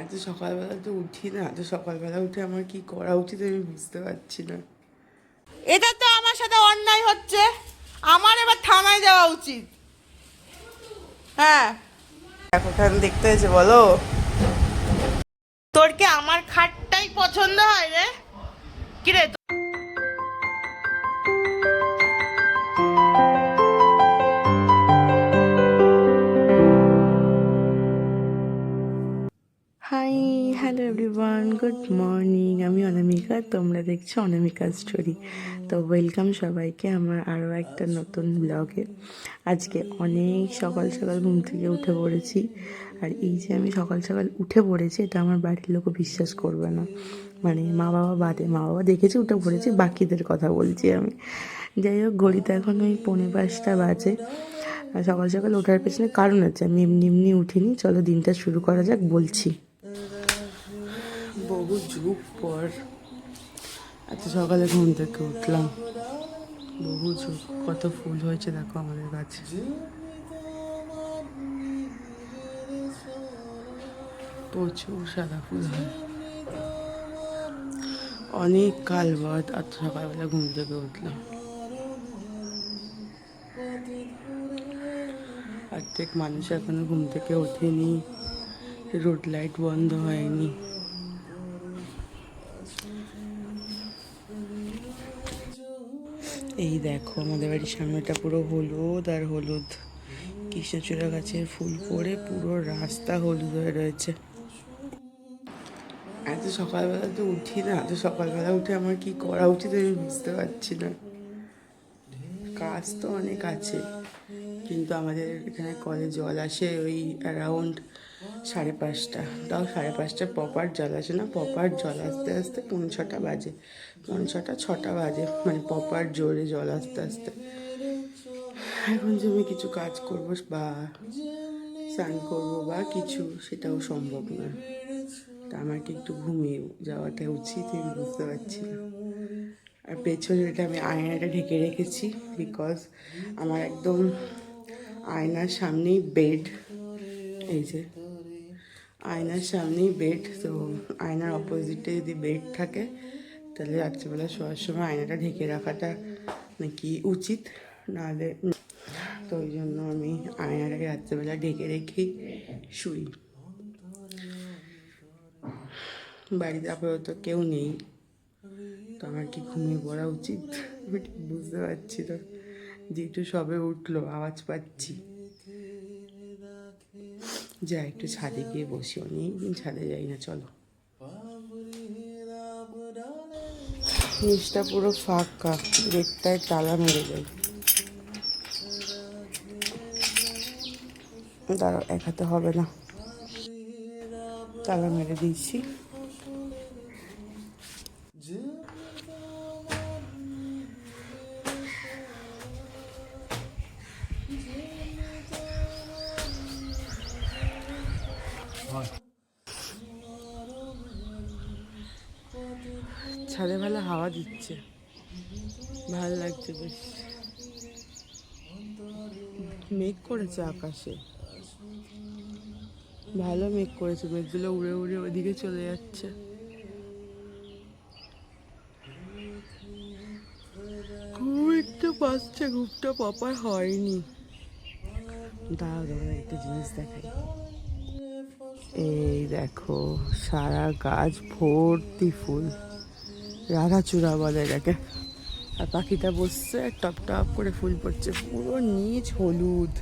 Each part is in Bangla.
এত সকালবেলা তো উঠি না, এত সকালবেলা উঠে আমার কি করা উচিত আমি বুঝতে পারছি না। এটা তো আমার সাথে অন্যায় হচ্ছে, আমার এবার থানায় যাওয়া উচিত। হ্যাঁ, এখন দেখতে হয়েছে বলো। তোর কি আমার খাটটাই পছন্দ হয় রে? কিরে, hi, hello everyone, good morning. আমি অনামিকা, তোমরা দেখছো অনামিকা স্টোরি। তো ওয়েলকাম সবাইকে আমার আরও একটা নতুন ব্লগে। আজকে অনেক সকাল সকাল ঘুম থেকে উঠে পড়েছি। আর এই যে আমি সকাল সকাল উঠে পড়েছি, এটা আমার বাড়ির লোকও বিশ্বাস করবে না। মানে মা বাবা বাদে, মা বাবা দেখেছে উঠে পড়েছি, বাকিদের কথা বলছি আমি। যাই হোক, ঘড়িতে এখন ওই 4:45 বাজে। আর সকাল সকাল ওঠার পেছনে কারণ আছে, আমি এমনি এমনি উঠিনি। চলো দিনটা শুরু করা যাক, বলছি। বহু যুগ পর এত সকালে ঘুম থেকে উঠলাম। বহু যুগ। কত ফুল হয়েছে দেখো আমাদের গাছে, প্রচুর সাদা ফুল হয়। অনেক কাল বাদ এত সকালবেলা ঘুম থেকে উঠলাম। প্রত্যেক মানুষ এখনো ঘুম থেকে ওঠেনি, রোড লাইট বন্ধ হয়নি। এই দেখো আমাদের বাড়ির সামনেটা পুরো হলুদ আর হলুদ। কৃষ্ণচূড়া গাছের ফুল পড়ে পুরো রাস্তা হলুদ হয়ে রয়েছে। এত সকালবেলা তো উঠি না, এত সকালবেলা উঠে আমার কি করা উচিত আমি বুঝতে পারছি না। কাজ তো অনেক আছে, কিন্তু আমাদের এখানে কলে জল আসে ওই অ্যারাউন্ড 5:30। তাও 5:30 প্রপার জল আসে না, প্রপার জল আসতে আসতে 5:45 বাজে। 5:45-6টা বাজে, মানে প্রপার জোরে জল আসতে আসতে। এখন যে আমি কিছু কাজ করবো বা স্নান করবো বা কিছু, সেটাও সম্ভব না। তা আমার কি একটু ঘুমিয়ে যাওয়াটা উচিত আমি বুঝতে পারছি না। আর পেছনে এটা আমি আয়নাটা ঢেকে রেখেছি, বিকজ আমার একদম আয়নার সামনেই বেড। এই যে আয়নার সামনেই বেড, তো আয়নার অপোজিটে যদি বেড থাকে তাহলে রাত্রিবেলা শোয়ার সময় আয়নাটা ঢেকে রাখাটা নাকি উচিত, নাহলে তো ওই জন্য আমি আয়নাটাকে রাত্রিবেলা ঢেকে রেখেই শুই। বাড়িতে আপাতত কেউ নেই, তো আমার কি ঘুমিয়ে পড়া উচিত আমি ঠিক বুঝতে পারছি না। যেটু সবে উঠলো আওয়াজ পাচ্ছি, যা একটু ছাদে গিয়ে বসি, অনেকদিন ছাদে যাই না। চলো, নিচটা পুরো ফাঁকা, গেটটায় তালা মেরে যাই। দাঁড়াও, এক হাতে হবে না, তালা মেরে দিয়েছি। ছাদে ভালো হাওয়া দিচ্ছে, ভাল লাগছে বেশ। মেঘ করেছে আকাশে, ভালো মেঘ করেছে, মেঘগুলো উড়ে উড়ে ওইদিকে চলে যাচ্ছে। ঘুম একটু পাচ্ছে, ঘুমটা প্রপার হয়নি। দাঁড়াও দাঁড়াও, একটা জিনিস দেখাই। এই দেখো, সারা গাছ ভর্তি ফুল, রাধাচূড়া বলে এটাকে। আর পাখিটা বসছে, টপ টপ করে ফুল পড়ছে, পুরো নিচ হলুদ।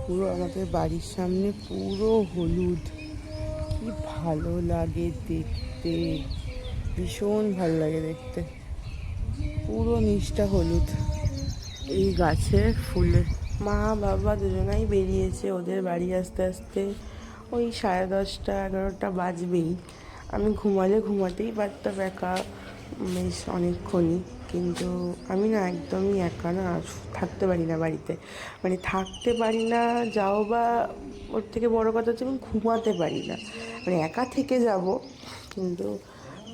পুরো আমাদের বাড়ির সামনে পুরো হলুদ, কি ভালো লাগে দেখতে, ভীষণ ভালো লাগে দেখতে। পুরো নিচটা হলুদ এই গাছের ফুলে। মা বাবা দুজনাই বেরিয়েছে, ওদের বাড়ি আসতে আসতে ওই 10:30-11টা বাজবেই। আমি ঘুমালে ঘুমাতেই পারতাম একা বেশ অনেকক্ষণই, কিন্তু আমি না একদমই একা না থাকতে পারি না বাড়িতে। মানে থাকতে পারি না, যাও বা ওর থেকে বড় কথা হচ্ছে আমি ঘুমাতে পারি না। মানে একা থেকে যাব, কিন্তু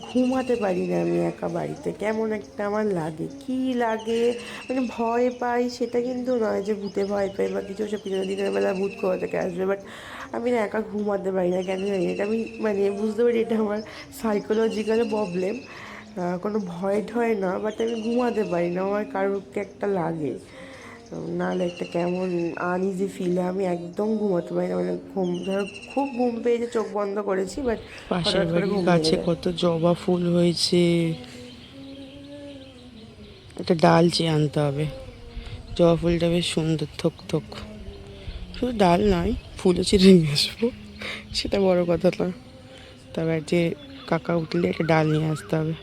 ঘুমাতে পারি না আমি একা বাড়িতে। কেমন একটা আমার লাগে, কি লাগে, মানে ভয় পাই সেটা কিন্তু নয় যে ভূতে ভয় পাই বা কিছু, সে পিছনে দিনের বেলা ভূত কোথা থেকে আসবে, বাট আমি না একা ঘুমাতে পারি না, কেন জানি না। এটা আমি মানে বুঝতে পারি এটা আমার সাইকোলজিক্যাল প্রবলেম, কোনো ভয় ঠয় না, বাট আমি ঘুমাতে পারি না, আমার কারোকে একটা লাগে, নাহলে একটা কেমন আনইজি ফিল হয়, আমি একদম ঘুমাতে পারি না। মানে ঘুম ধরো খুব ঘুম পেয়েছে, চোখ বন্ধ করেছি, বাট পাশের হঠাৎ করে বাড়ির ঘুম গাছে ভেঙে যায়। কত জবা ফুল হয়েছে, একটা ডাল চেয়ে আনতে হবে। জবা ফুলটা বেশ সুন্দর, থোক থোক। শুধু ডাল নয়, ফুলও ছিঁড়ে নিয়ে আসবো, সেটা বড় কথা না। তবে যে কাকা উঠলে একটা ডাল নিয়ে আসতে হবে।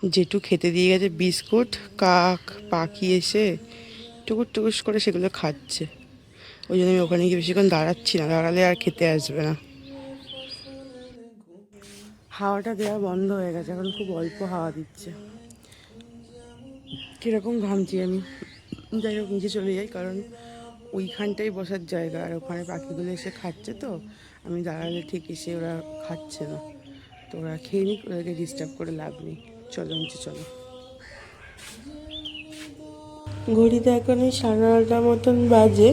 যেটু খেতে দিয়ে গেছে বিস্কুট, কাক পাখি এসে টুকুর টুকুস করে সেগুলো খাচ্ছে। ওই জন্য আমি ওখানে গিয়ে বেশিক্ষণ দাঁড়াচ্ছি না, দাঁড়ালে আর খেতে আসবে না। হাওয়াটা দেওয়া বন্ধ হয়ে গেছে, এখন খুব অল্প হাওয়া দিচ্ছে। কীরকম ঘামছি আমি। যাই হোক, নিচে চলে যাই, কারণ ওইখানটাই বসার জায়গা, আর ওখানে পাখিগুলো এসে খাচ্ছে, তো আমি দাঁড়ালে ঠিক এসে ওরা খাচ্ছে না, তো ওরা খেয়ে নিক, ওদেরকে ডিস্টার্ব করে লাভ নেই। চলো নিচে চলো। ঘড়িতে এখন ওই 9:30 মতন বাজে।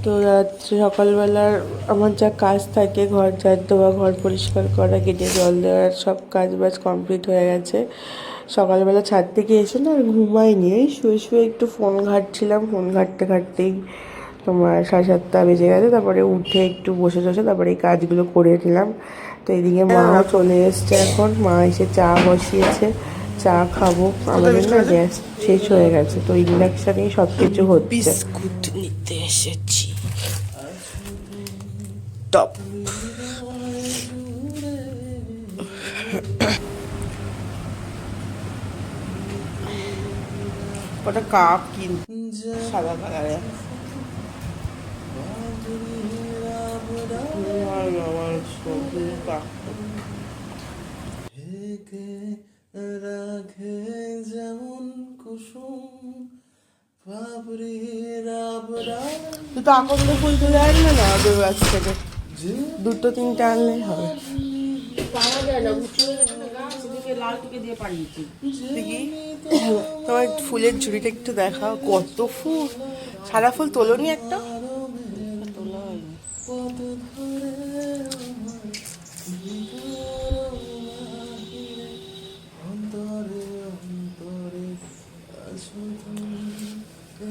তো রাত্রে সকালবেলার আমার যা কাজ থাকে, ঘর ঝাড় দেওয়া, ঘর পরিষ্কার করা, কেটে জল দেওয়ার সব কাজ বাজ কমপ্লিট হয়ে গেছে। সকালবেলা ছাদ থেকে এসে না আর ঘুমাইনি, এই শুয়ে শুয়ে একটু ফোন ঘাঁটছিলাম, ফোন ঘাঁটতে ঘাঁটতেই তোমার 7:30 বেজে গেছে। তারপরে উঠে একটু বসে তারপরে এই কাজগুলো করে নিলাম। তো এদিকে মাও চলে এসছে, এখন মা এসে চা বসিয়েছে, চা খাবো। আমাদের না গ্যাস শেষ হয়ে গেছে, তো ইন্ডাকশানেই সব কিছু হচ্ছে। বিস্কুট নিতে এসেছি, টপ। ওটা কাপ কিন, সাদা কালারের। আমার সবুজ কাপ রাখে যেমন কুসুম তুই তো আকন্দ ফুল তুলে আনলে না ওদের গাছ থেকে, 2-3টে আনলেই হবে। তোমার ফুলের ঝুড়িটা একটু দেখাও, কত ফুল। সাদা ফুল তোলোনি একটা? তোলা হয়নি।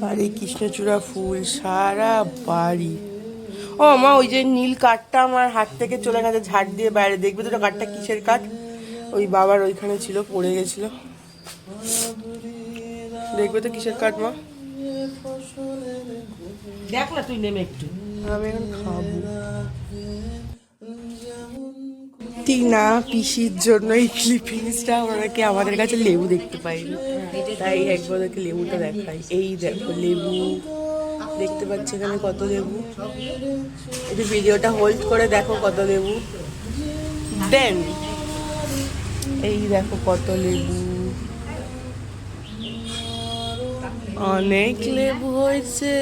আর এই কৃষ্ণচূড়া ফুল সারা বাড়ি। ও মা, ওই যে নীল কাঠটা আমার হাত থেকে চলে গেছে, ঝাড় দিয়ে বাইরে দেখবে তো কাঠটা কিসের কাঠ। ওই বাবার ওইখানে ছিল, পড়ে গেছিল, দেখবে তো কিসের কাঠ মা। দেখলা তুই নেমে একটু, আমি এখন খাবো। টিনা পিসির জন্য এই ক্লিপিংসটা, ওনাকে আমাদের কাছে লেবু দেখতে পাইনি, তাই একবার ওদেরকে লেবুটা দেখাই। এই দেখো লেবু, দেখতে পাচ্ছি এখানে কত লেবু। একটু ভিডিওটা হোল্ড করে দেখো কত লেবু। দেন এই দেখো কত লেবু, অনেক লেবু হয়েছে।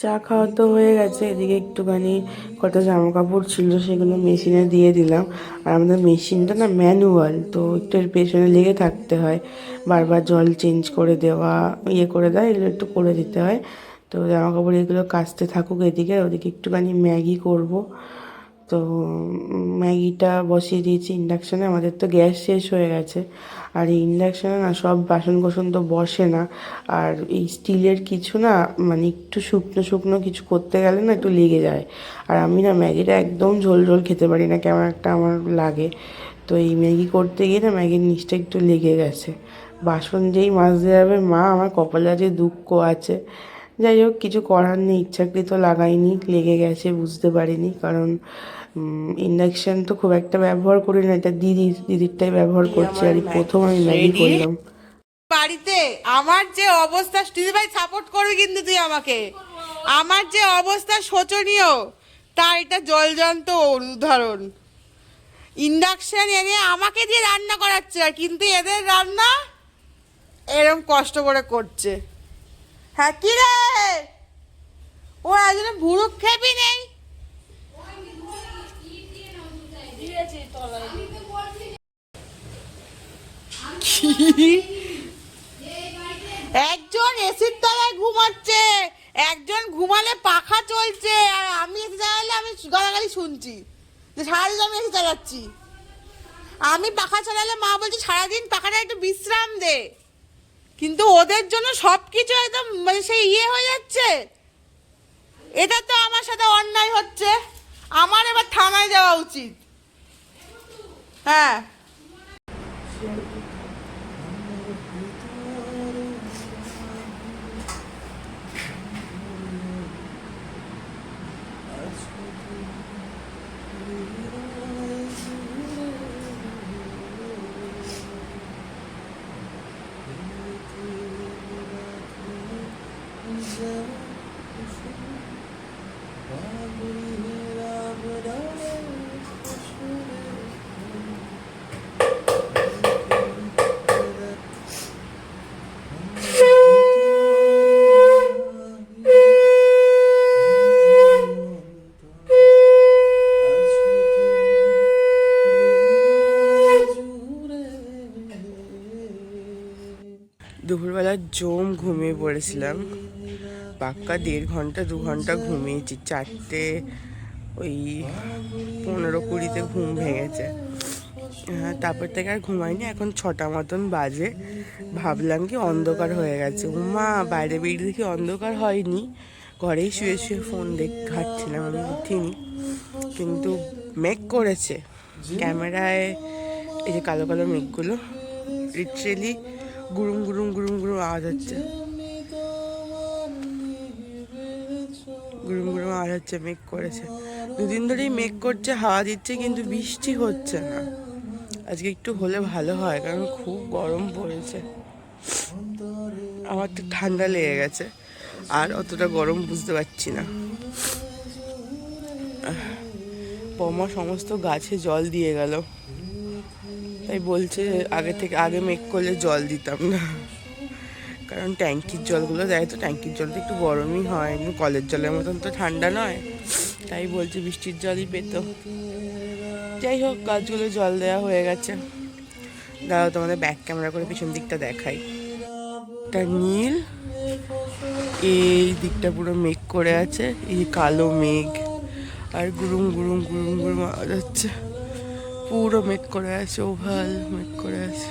চা খাওয়া তো হয়ে গেছে, এদিকে একটুখানি কত জামা কাপড় ছিল সেগুলো মেশিনে দিয়ে দিলাম। আর আমাদের মেশিনটা না ম্যানুয়াল, তো একটু এর পেছনে লেগে থাকতে হয়, বারবার জল চেঞ্জ করে দেওয়া, ইয়ে করে দেওয়া, এগুলো একটু করে দিতে হয়। তো জামা কাপড় এগুলো কাচতে থাকুক এদিকে, ওদিকে একটুখানি ম্যাগি করব। তো ম্যাগিটা বসিয়ে দিয়েছি ইন্ডাকশানে, আমাদের তো গ্যাস শেষ হয়ে গেছে। আর এই ইন্ডাকশানে না সব বাসন কোসন তো বসে না, আর এই স্টিলের কিছু না মানে একটু শুকনো শুকনো কিছু করতে গেলে না একটু লেগে যায়। আর আমি না ম্যাগিটা একদম ঝোল ঝোল খেতে পারি না, কেমন একটা আমার লাগে। তো এই ম্যাগি করতে গিয়ে না ম্যাগির নিচটা একটু লেগে গেছে। বাসন যেই মাজতে যাবে মা, আমার কপালে যে দুঃখ আছে। যাই হোক, কিছু করার নেই, ইচ্ছাকৃত লাগাইনি, লেগে গেছে বুঝতে পারিনি। কারণ ইন্ডাকশান তো খুব একটা ব্যবহার করি না, এটা দিদিরটাই ব্যবহার করছি, আর প্রথম আমি ম্যাগি করলাম বাড়িতে। আমার যে অবস্থা, দিদি ভাই সাপোর্ট করবি কিন্তু তুই আমাকে, আমার যে অবস্থা শোচনীয়, তার এটা জলজান্ত উদাহরণ। ইন্ডাকশন এনে আমাকে দিয়ে রান্না করাচ্ছে, আর কিন্তু এদের রান্না এরকম কষ্ট করে করছে। হ্যাঁ কি রে, ও একজনে ভুরুক খেপি নেই। একজন এসির তলায় ঘুমাচ্ছে, একজন ঘুমালে পাখা চলছে আর আমি এসে চালালে আমি গালাগালি শুনছি যে সারাদিন আমি এসে চালাচ্ছি। আমি পাখা চালালে মা বলছে সারাদিন পাখাটা একটু বিশ্রাম দে, কিন্তু ওদের জন্য সব কিছু একদম মানে সেই হয়ে যাচ্ছে। এটা তো আমার সাথে অন্যায় হচ্ছে, আমার এবার থানায় যাওয়া উচিত। হ্যাঁ দুপুরবেলা জম ঘুমিয়ে পড়েছিলাম, পাক্কা 1.5 ঘন্টা 2 ঘন্টা ঘুমিয়েছি। 4টে ওই 15-20 ঘুম ভেঙেছে। হ্যাঁ, তারপর থেকে আর ঘুমাইনি। এখন 6টা মতন বাজে। ভাবলাম কি অন্ধকার হয়ে গেছে, উমা বাইরে বেরিয়ে দেখি অন্ধকার হয়নি, ঘরেই শুয়ে শুয়ে ফোন ঘাটছিলাম, আমি উঠিনি। কিন্তু মেঘ করেছে ক্যামেরায়, এই যে কালো কালো মেঘগুলো লিটারেলি গুরুম গুরুম গুরুম গুরুম আওয়াজ হচ্ছে, গুরুম গুরুম আওয়াজ হচ্ছে। মেঘ করেছে, 2 দিন ধরেই মেঘ করছে, হাওয়া দিচ্ছে, কিন্তু বৃষ্টি হচ্ছে না। আজকে একটু হলে ভালো হয়, কারণ খুব গরম পড়েছে। আমার তো ঠান্ডা লেগে গেছে, আর অতটা গরম বুঝতে পারছি না। পমা সমস্ত গাছে জল দিয়ে গেল, তাই বলছে আগে মেঘ করলে জল দিতাম না, কারণ ট্যাঙ্কির জলগুলো দেয় তো, ট্যাঙ্কির জল তো একটু গরমই হয়, কলের জলের মতন তো ঠান্ডা নয়। তাই বলছে বৃষ্টির জলই পেত। যাই হোক, গাছগুলো জল দেওয়া হয়ে গেছে। দাঁড়াও তোমাদের ব্যাক ক্যামেরা করে পিছন দিকটা দেখাই। এটা নীল, এই দিকটা পুরো মেঘ করে আছে, এই কালো মেঘ, আর গুরুম গুরুম গুরুম গুরুম আওয়াজ হচ্ছে। পুরো মেঘ করে আছে, ওভাল মেঘ করে আছে।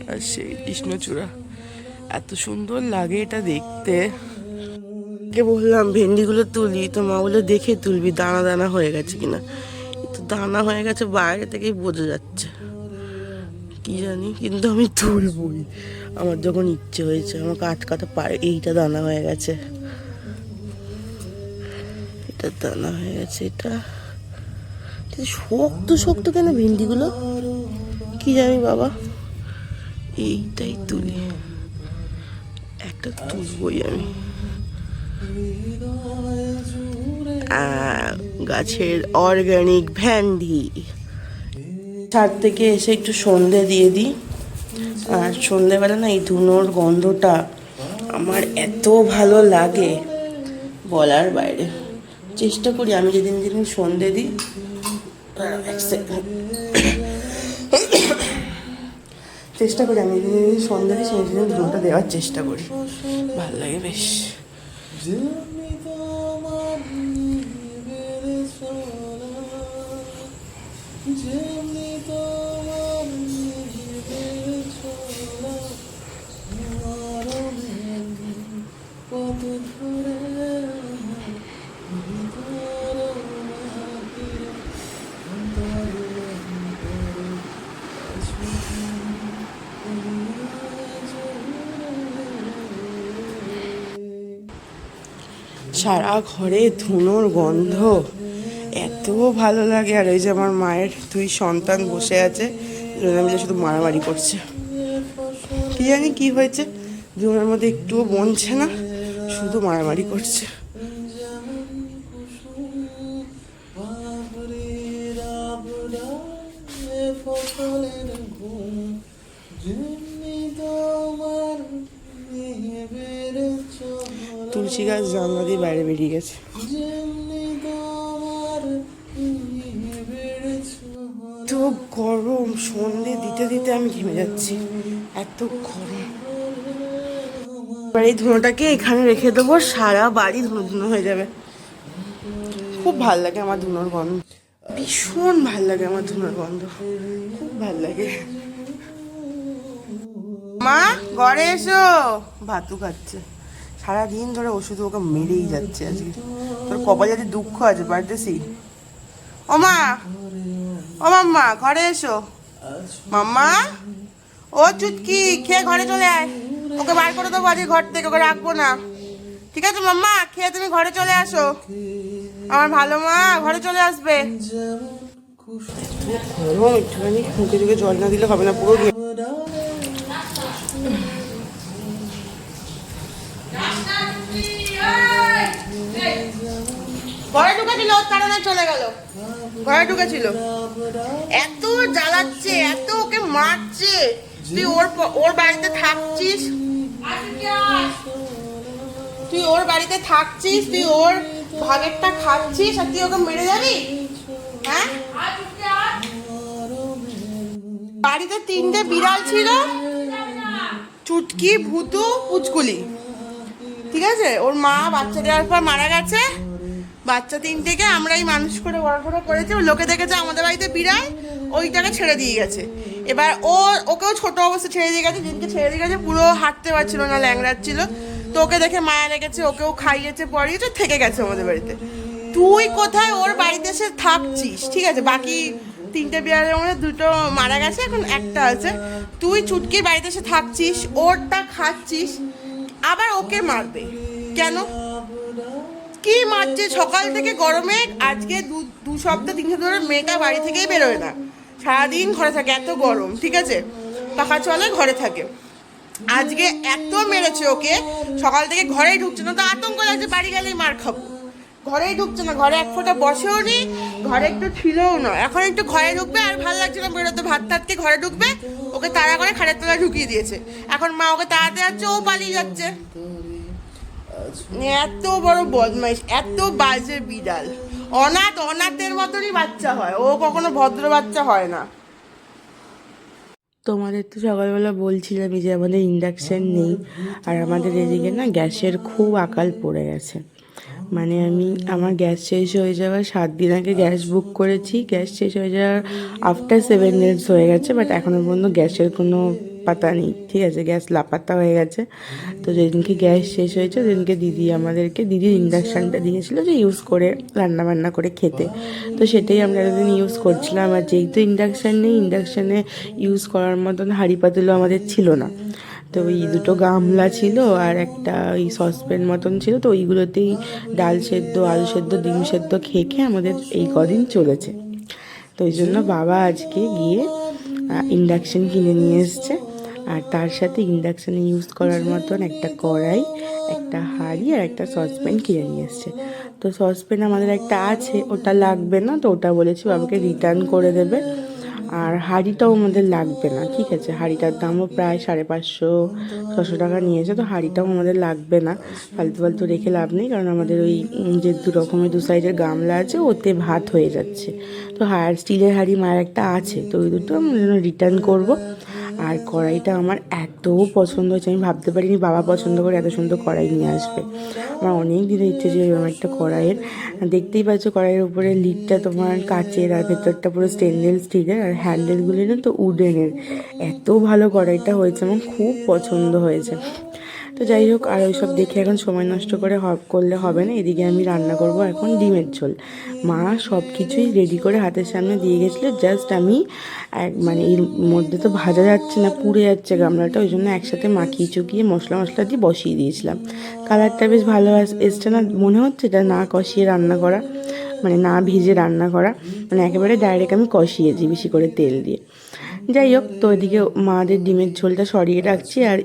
আর সেই কৃষ্ণচূড়া, এত সুন্দর লাগে এটা দেখতে। কে বললাম ভেন্ডিগুলো তুলি, তো মা বলে দেখে তুলবি দানা দানা হয়ে গেছে কিনা। তো দানা হয়ে গেছে বাইরে থেকেই বোঝা যাচ্ছে, কি জানি, কিন্তু আমি তুলবই। আমার যখন ইচ্ছে হয়েছে, আমাকে আটকাতে পারে। এইটা দানা হয়ে গেছে, এটা দানা হয়ে গেছে। এটা শক্ত শক্ত কেন ভেন্ডিগুলো, কি জানি বাবা। এইটাই তুলি, একটা তুলবই আমি। গাছের অর্গানিক ভেন্ডি। ছাদ থেকে এসে একটু সন্ধে দিয়ে দিই, আর সন্ধেবেলা না এই ধুনোর গন্ধটা আমার এত ভালো লাগে বলার বাইরে। চেষ্টা করি আমি যেদিন যেদিন সন্ধে দিই, চেষ্টা করি আমি যেদিন সন্ধে দিই সেদিন ধুনোটা দেওয়ার চেষ্টা করি, ভালো লাগে বেশ। সারা ঘরে ধুনোর গন্ধ এত ভালো লাগে। আর ওই যে আমার মায়ের 2 সন্তান বসে আছে, দুজনে মিলে শুধু মারামারি করছে। কি জানি কি হয়েছে, দুজনের মধ্যে একটুও বনছে না, শুধু মারামারি করছে। তুলসী গাছ জানলা দিয়ে বাইরে বেরিয়ে গেছে। এত গরম, সন্ধে দিতে দিতে আমি ঘেমে যাচ্ছি, এত গরম। এবার এই ধুনোটাকে এখানে রেখে দেবো, সারা বাড়ি ধুনো ধুনো হয়ে যাবে। খুব ভাল লাগে আমার ধুনোর গন্ধ, ভীষণ ভাল লাগে আমার ধুনোর গন্ধ, খুব ভাল লাগে। মা ঘরে এসো, ভাতু খাচ্ছে, সারাদিন ধরে ওষুধ ওকে মেরেই যাচ্ছে। আজকে তোর কপালে যদি দুঃখ আছে পারতেছি। ও মা, ও মাম্মা ঘরে এসো, মাম্মা ও চুটকি খেয়ে ঘরে চলে আয়, ওকে বার করে দেবো আজকে ঘর থেকে, ওকে রাখবো না, ঠিক আছে মাম্মা? খেয়ে তুমি ঘরে চলে আসো, আমার ভালো মা ঘরে চলে আসবে। একটুখানি মুখে চোখে জল না দিলে হবে না, পুরো ঘরে ঢুকেছিল, ওর কারণে চলে গেল, ঘরে ঢুকেছিল, এত জ্বালাচ্ছে, এত ওকে মারছে। তুই ওর বাড়িতে থাকছিস, তুই ওর বাড়িতে থাকছিস, তুই ওর ভাগেরটা খাচ্ছিস, আর তুই ওকে মেরে যাবি? হ্যাঁ, বাড়িতে 3টে বিড়াল ছিল, চুটকি, ভুতু, পুচকুলি, ঠিক আছে? ওর মা বাচ্চা দেওয়ার পর মারা গেছে, বাচ্চা 3টেকে আমরাই মানুষ করে বড় করেছি। লোকে দেখেছে আমাদের বাড়িতে বিড়াল, ওইটাকে ছেড়ে দিয়ে গেছে। এবার ওকেও ছোট অবস্থা ছেড়ে দিয়ে গেছে, যেদিনকে ছেড়ে দিয়ে গেছে পুরো হাঁটতে পারছিল না, ল্যাংড়াচ্ছিল, তো ওকে দেখে মায়া লেগেছে, ওকেও খাইয়েছে, পরিয়েছে, থেকে গেছে আমাদের বাড়িতে। তুই কোথায় ওর বাড়িতে এসে থাকছিস, ঠিক আছে? বাকি 3টে বিড়ালের মধ্যে 2টো মারা গেছে, এখন একটা আছে। তুই চুটকির বাড়িতে এসে থাকছিস, ওরটা খাচ্ছিস, আবার ওকে মারবে কেন? কি মারছে সকাল থেকে গরমে? আজকে 2 সপ্তাহ 3 সপ্তাহ ধরে মেয়েটা বাড়ি থেকেই বেরোয় না, সারাদিন ঘরে থাকে, এত গরম, ঠিক আছে? পাখা চলে, ঘরে থাকে। আজকে এত মেরেছে ওকে, সকাল থেকে ঘরেই ঢুকছে না, তো আতঙ্ক লাগছে বাড়ি গেলেই মার খাবো। ঘরেই ঢুকছে না, ঘরে এক ফোঁটা বসেও নি, ঘরে একটু ছিলও না। এখন একটু ঘরে ঢুকবে, আর ভালো লাগছে না বেরোতে, ভাত টাতকে ঘরে ঢুকবে, ওকে তাড়া করে খাটের তলায় ঢুকিয়ে দিয়েছে। এখন মা ওকে তাড়াতে যাচ্ছে, ও পালিয়ে যাচ্ছে। এত বড় বদমাইশ, এত বাজে বিড়াল, অনাথের মতনই বাচ্চা হয়, ও কখনো ভদ্র বাচ্চা হয় না। তোমাদের তো সকালবেলা বলছিলাম যে আমাদের ইন্ডাকশান নেই, আর আমাদের এদিকে না গ্যাসের খুব আকাল পড়ে গেছে। মানে আমার গ্যাস শেষ হয়ে যাওয়ার 7 দিন আগে গ্যাস বুক করেছি, গ্যাস শেষ হয়ে যাওয়ার আফটার 7 days হয়ে গেছে, বাট এখনও পর্যন্ত গ্যাসের কোনো পাতা নেই, ঠিক আছে? গ্যাস লাপাত্তা হয়ে গেছে। তো যেদিনকে গ্যাস শেষ হয়েছে সেদিনকে দিদির ইন্ডাকশানটা দিয়েছিল যে ইউজ করে রান্নাবান্না করে খেতে, তো সেটাই আমরা এতদিন ইউজ করছিলাম। আর যেহেতু ইন্ডাকশান নেই, ইন্ডাকশানে ইউজ করার মতন হাঁড়ি পাতিলও আমাদের ছিল না, তো ওই 2টো গামলা ছিল আর একটা ওই সসপ্যান মতন ছিল, তো ওইগুলোতেই ডাল সেদ্ধ, আলু সেদ্ধ, ডিম সেদ্ধ খেয়ে আমাদের এই কদিন চলেছে। তো ওই জন্য বাবা আজকে গিয়ে ইন্ডাকশান কিনে নিয়ে এসছে, আর তার সাথে ইন্ডাকশানে ইউজ করার মতন একটা কড়াই, একটা হাঁড়ি আর একটা সসপ্যান কিনে নিয়ে এসছে। তো সসপ্যান আমাদের একটা আছে, ওটা লাগবে না, তো ওটা বলেছি বাবাকে রিটার্ন করে দেবে। আর হাঁড়িটাও আমাদের লাগবে না, ঠিক আছে? হাঁড়িটার দামও প্রায় 550-600 টাকা নিয়েছে, তো হাঁড়িটাও আমাদের লাগবে না, ফালতু রেখে লাভ নেই, কারণ আমাদের ওই যে 2 রকমের 2 সাইজের গামলা আছে, ওতে ভাত হয়ে যাচ্ছে। তো স্টিলের হাঁড়ি মায়ের একটা আছে, তো ওই দুটো আমরা রিটার্ন করবো। আর কড়াইটা আমার এত পছন্দ হয়েছে, আমি ভাবতে পারিনি বাবা পছন্দ করে এত সুন্দর কড়াই নিয়ে আসবে। আমার অনেক দিনের ইচ্ছে যে এরকম একটা কড়াইয়ের, দেখতেই পাচ্ছ কড়াইয়ের উপরে লিডটা তোমার কাচের, আর ভেতরটা পুরো স্টেনলেস স্টিলের, আর হ্যান্ডেলগুলি না তো উডেনের। এত ভালো কড়াইটা হয়েছে, আমার খুব পছন্দ হয়েছে। তো যাই হোক, আর ওইসব দেখে এখন সময় নষ্ট করলে হবে না। এদিকে আমি রান্না করব এখন ডিমের ঝোল। মা সব কিছুই রেডি করে হাতের সামনে দিয়ে গেছিলো, জাস্ট আমি মানে এর মধ্যে তো ভাজা যাচ্ছে না, পুড়ে যাচ্ছে গামলাটা, ওই জন্য একসাথে মাখিয়ে চুকিয়ে মশলা দিয়ে বসিয়ে দিয়েছিলাম। কালারটা বেশ ভালো এসছে না? মনে হচ্ছে এটা না কষিয়ে রান্না করা, মানে না ভেজে রান্না করা, মানে একেবারে ডাইরেক্ট আমি কষিয়েছি বেশি করে তেল দিয়ে। যাই হোক, তো এদিকে মাদের ডিমের ঝোলটা সরিয়ে রাখছি, আর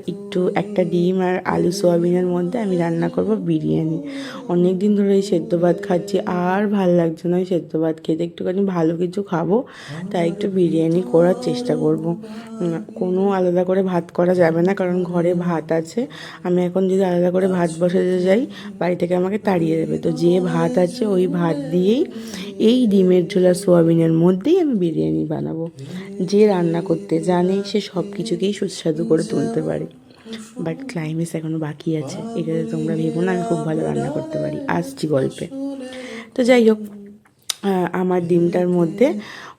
একটা ডিম আর আলু সোয়াবিনের মধ্যে আমি রান্না করব বিরিয়ানি। অনেক দিন ধরে এই সেদ্ধ ভাত খাচ্ছি, আর ভাল লাগছে না ওই সেদ্ধ ভাত খেতে, একটুখানি ভালো কিছু খাবো, তাই একটু বিরিয়ানি করার চেষ্টা করব। কোনো আলাদা করে ভাত করা যাবে না, কারণ ঘরে ভাত আছে। আমি এখন যদি আলাদা করে ভাত বসাতে যাই, বাড়ি থেকে আমাকে তাড়িয়ে দেবে। তো যে ভাত আছে ওই ভাত দিয়েই এই ডিমের ঝোল আর সোয়াবিনের মধ্যেই আমি বিরিয়ানি বানাবো। যে রান্না করতে জানে সে সব কিছুকেই সুস্বাদু করে তুলতে পারে। বাট ক্লাইম্যাক্স এখনও বাকি আছে। এটাতে তোমরা ভেবো না আমি খুব ভালো রান্না করতে পারি, আসছি গল্পে। তো যাই হোক, আমার ডিমটার মধ্যে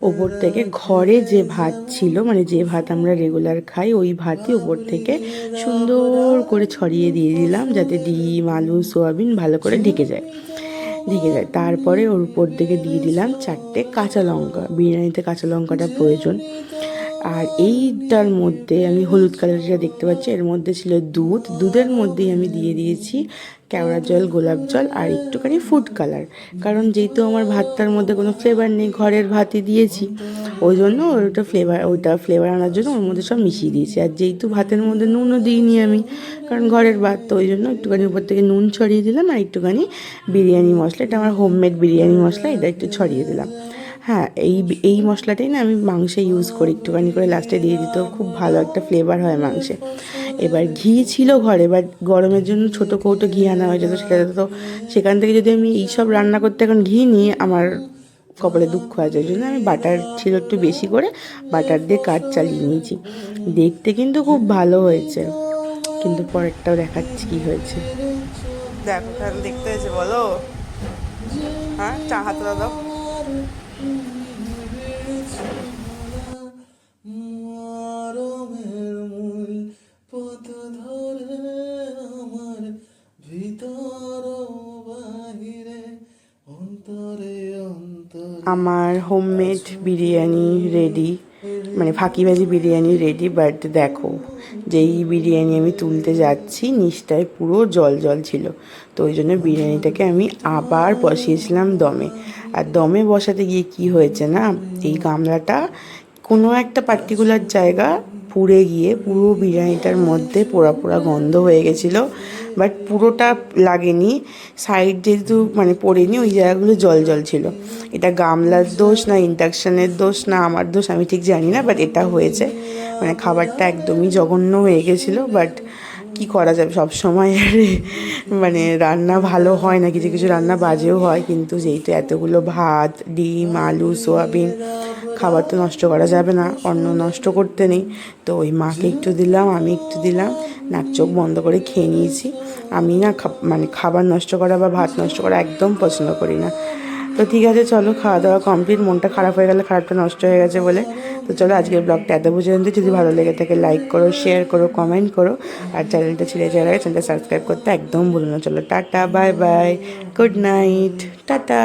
ওপর থেকে ঘরে যে ভাত ছিল, মানে যে ভাত আমরা রেগুলার খাই, ওই ভাতই ওপর থেকে সুন্দর করে ছড়িয়ে দিয়ে দিলাম, যাতে ডিম, আলু, সোয়াবিন ভালো করে ঢেকে যায়। তারপরে ওর উপর থেকে দিয়ে দিলাম 4টে কাঁচা লঙ্কা। বিরিয়ানিতে কাঁচা লঙ্কাটা প্রয়োজন। আর এইটার মধ্যে আমি হলুদ কালার যেটা দেখতে পাচ্ছি, এর মধ্যে ছিল দুধের মধ্যেই আমি দিয়ে দিয়েছি কেওড়া জল, গোলাপ জল আর একটুখানি ফুড কালার। কারণ যেহেতু আমার ভাতটার মধ্যে কোনো ফ্লেভার নেই, ঘরের ভাতই দিয়েছি, ওই জন্য ওইটা ফ্লেভার আনার জন্য ওর মধ্যে সব মিশিয়ে দিয়েছি। আর যেহেতু ভাতের মধ্যে নুনও দিইনি আমি, কারণ ঘরের ভাত, তো ওই জন্য একটুখানি উপর থেকে নুন ছড়িয়ে দিলাম আর একটুখানি বিরিয়ানি মশলা, এটা আমার হোমমেড বিরিয়ানি মশলা, এটা একটু ছড়িয়ে দিলাম। হ্যাঁ, এই মশলাটাই না আমি মাংসে ইউজ করি, একটুখানি করে লাস্টে দিয়ে দিতেও খুব ভালো একটা ফ্লেভার হয় মাংসে। এবার ঘি ছিল ঘরে, বাট গরমের জন্য ছোটো কৌটো ঘি আনা হয়ে যেত, সেটা তো সেখান থেকে যদি আমি এইসব রান্না করতে এখন ঘি নিয়ে আমার কপালে দুঃখ আছে। ওই জন্য আমি বাটার ছিল একটু বেশি করে, বাটার দিয়ে কাজ চালিয়ে নিয়েছি। দেখতে কিন্তু খুব ভালো হয়েছে, কিন্তু পরেরটাও দেখাচ্ছি কী হয়েছে। দেখো কেমন দেখতে হয়েছে বলো। হ্যাঁ, চা হাতে দাও। আমার হোমমেড বিরিয়ানি রেডি, মানে ফাঁকিবাজি বিরিয়ানি রেডি। বাট দেখো, যেই বিরিয়ানি আমি তুলতে যাচ্ছি নিচটায় পুরো জল জল ছিল, তো ওই জন্য বিরিয়ানিটাকে আমি আবার বসিয়েছিলাম দমে। আর দমে বসাতে গিয়ে কি হয়েছে না, এই গামলাটা কোনো একটা পার্টিকুলার জায়গা পুড়ে গিয়ে পুরো বিরিয়ানিটার মধ্যে পোড়া পোড়া গন্ধ হয়ে গেছিলো। বাট পুরোটা লাগেনি, সাইড যেহেতু মানে পড়েনি, ওই জায়গাগুলো জল জল ছিল। এটা গামলার দোষ না ইন্ডাকশানের দোষ না আমার দোষ আমি ঠিক জানি না, বাট এটা হয়েছে। মানে খাবারটা একদমই জঘন্য হয়ে গেছিলো। বাট কি করা যাবে, সব সময় মানে রান্না ভালো হয় না, কিছু কিছু রান্না বাজেও হয়। কিন্তু যেহেতু এতগুলো ভাত, ডিম, আলু, সোয়াবিন, খাবার তো নষ্ট করা যাবে না, অন্ন নষ্ট করতে নেই। তো ওই মাকে একটু দিলাম, আমি একটু দিলাম, নাক চোখ বন্ধ করে খেয়ে নিয়েছি। আমি না মানে খাবার নষ্ট করা বা ভাত নষ্ট করা একদম পছন্দ করি না। তো ঠিক আছে, চলো, খাওয়া দাওয়া কমপ্লিট। মনটা খারাপ হয়ে গেলে, খারাপটা নষ্ট হয়ে গেছে বলে। তো চলো, আজকের ব্লগটা এত পর্যন্ত। যদি ভালো লেগে থাকে লাইক করো, শেয়ার করো, কমেন্ট করো। আর চ্যানেলটা ছেড়ে যাওয়ার আগে চ্যানেলটা সাবস্ক্রাইব করতে একদম ভুলো না। চলো, tata, bye bye, good night, tata.